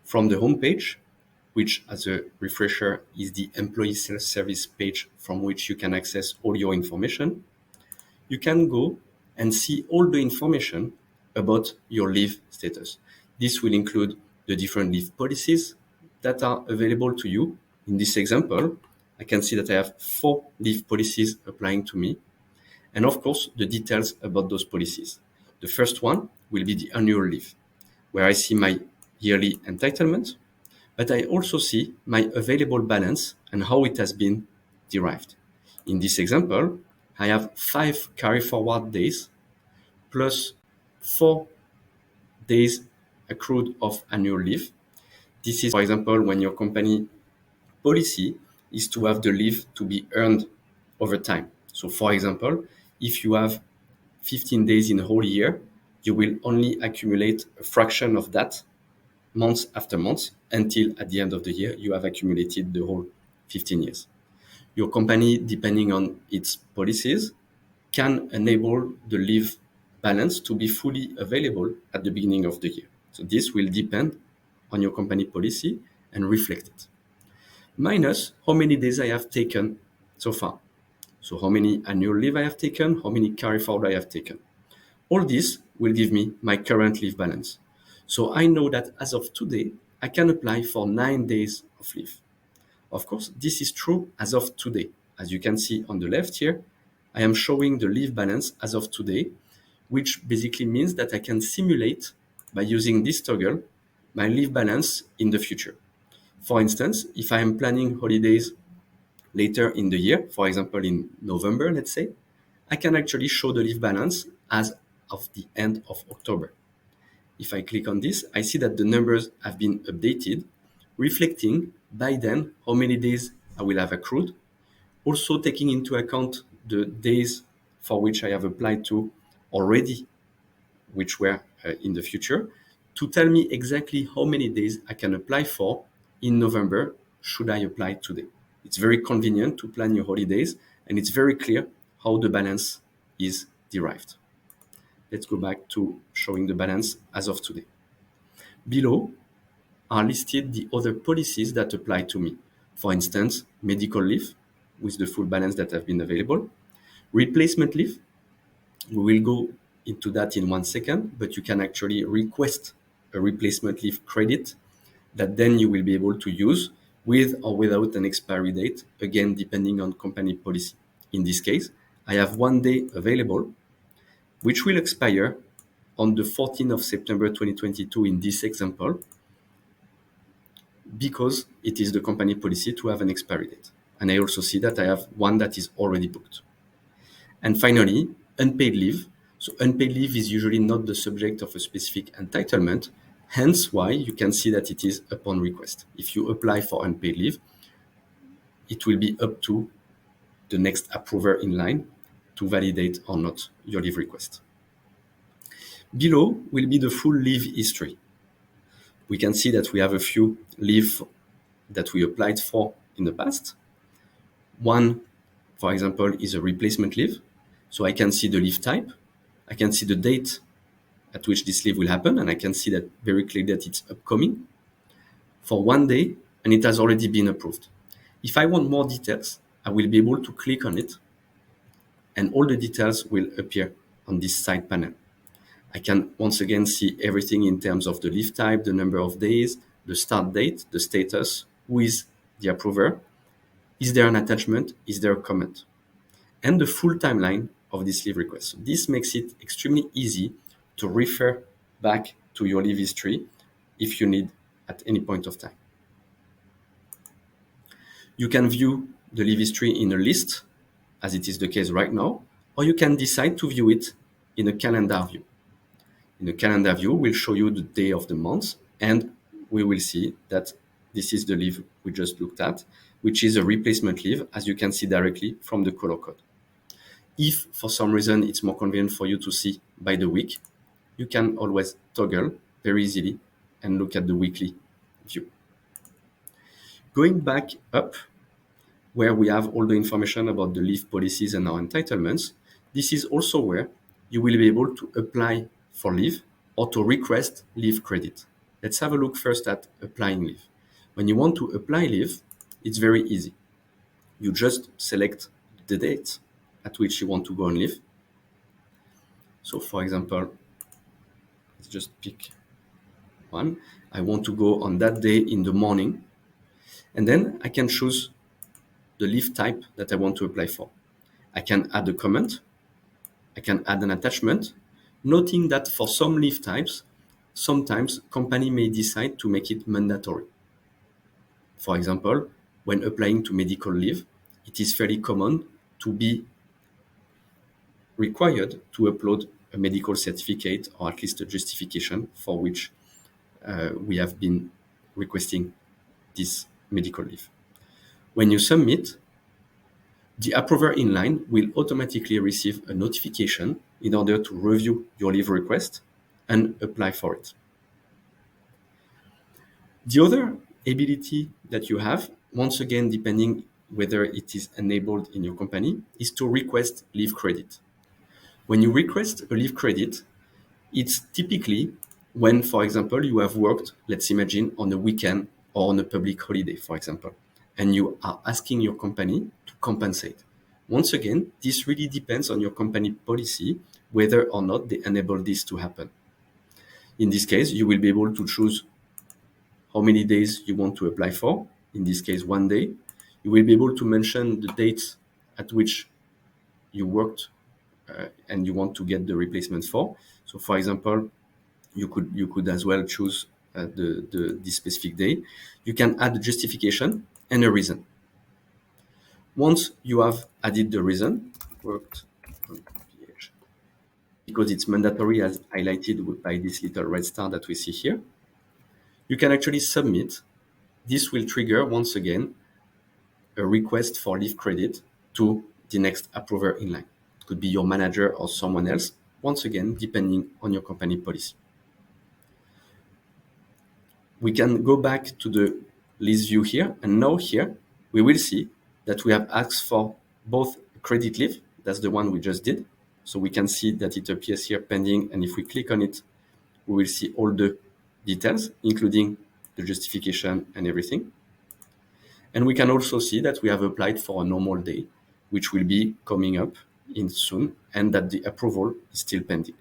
from the home page, which, as a refresher, is the employee self-service page from which you can access all your information, you can go and see all the information about your leave status. This will include the different leave policies that are available to you. In this example, I can see that I have 4 leave policies applying to me, and of course, the details about those policies. The first one will be the annual leave, where I see my yearly entitlement, but I also see my available balance and how it has been derived. In this example, I have 5 carry forward days plus 4 days accrued of annual leave. This is, for example, when your company policy is to have the leave to be earned over time. So, for example, if you have 15 days in a whole year, you will only accumulate a fraction of that month after month until at the end of the year you have accumulated the whole 15 years. Your company, depending on its policies, can enable the leave balance to be fully available at the beginning of the year. So this will depend on your company policy and reflect it. Minus how many days I have taken so far. So how many annual leave I have taken, how many carry forward I have taken. All this will give me my current leave balance. So I know that as of today, I can apply for 9 days of leave. Of course, this is true as of today. As you can see on the left here, I am showing the leave balance as of today, which basically means that I can simulate, by using this toggle, my leave balance in the future. For instance, if I am planning holidays later in the year, for example in November, let's say, I can actually show the leave balance as of the end of October. If I click on this, I see that the numbers have been updated, reflecting by then how many days I will have accrued, also taking into account the days for which I have applied to already, which were in the future, to tell me exactly how many days I can apply for in November should I apply today. It's very convenient to plan your holidays, and it's very clear how the balance is derived. Let's go back to showing the balance as of today. Below are listed the other policies that apply to me. For instance, medical leave with the full balance that have been available. Replacement leave, we will go into that in 1 second, but you can actually request a replacement leave credit that then you will be able to use with or without an expiry date, again, depending on company policy. In this case, I have 1 day available, which will expire on the 14th of September 2022 in this example, because it is the company policy to have an expiry date. And I also see that I have one that is already booked. And finally, unpaid leave. So unpaid leave is usually not the subject of a specific entitlement, hence why you can see that it is upon request. If you apply for unpaid leave, it will be up to the next approver in line to validate or not your leave request. Below will be the full leave history. We can see that we have a few leave that we applied for in the past. One, for example, is a replacement leave. So I can see the leave type. I can see the date at which this leave will happen, and I can see that very clearly that it's upcoming for 1 day, and it has already been approved. If I want more details, I will be able to click on it, and all the details will appear on this side panel. I can once again see everything in terms of the leave type, the number of days, the start date, the status, who is the approver, is there an attachment, is there a comment, and the full timeline of this leave request. So this makes it extremely easy to refer back to your leave history if you need at any point of time. You can view the leave history in a list, as it is the case right now, or you can decide to view it in a calendar view. In the calendar view, we'll show you the day of the month, and we will see that this is the leave we just looked at, which is a replacement leave, as you can see directly from the color code. If for some reason it's more convenient for you to see by the week, you can always toggle very easily and look at the weekly view. Going back up, where we have all the information about the leave policies and our entitlements, this is also where you will be able to apply for leave or to request leave credit. Let's have a look first at applying leave. When you want to apply leave, it's very easy. You just select the date at which you want to go on leave. So for example, let's just pick one. I want to go on that day in the morning. And then I can choose the leave type that I want to apply for. I can add a comment. I can add an attachment, noting that for some leave types, sometimes company may decide to make it mandatory. For example, when applying to medical leave, it is fairly common to be required to upload a medical certificate or at least a justification for which we have been requesting this medical leave. When you submit, the approver inline will automatically receive a notification in order to review your leave request and apply for it. The other ability that you have, once again, depending whether it is enabled in your company, is to request leave credit. When you request a leave credit, it's typically when, for example, you have worked, let's imagine, on a weekend or on a public holiday, for example, and you are asking your company to compensate. Once again, this really depends on your company policy, whether or not they enable this to happen. In this case, you will be able to choose how many days you want to apply for. In this case, 1 day. You will be able to mention the dates at which you worked and you want to get the replacement for. So for example, you could as well choose the specific day. You can add a justification and a reason. Once you have added the reason, worked on PH, because it's mandatory as highlighted by this little red star that we see here, you can actually submit. This will trigger, once again, a request for leave credit to the next approver in line. It could be your manager or someone else, once again, depending on your company policy. We can go back to the list view here, and now here, we will see that we have asked for both credit leave, that's the one we just did. So we can see that it appears here pending, and if we click on it, we will see all the details, including the justification and everything. And we can also see that we have applied for a normal day, which will be coming up in soon, and that the approval is still pending.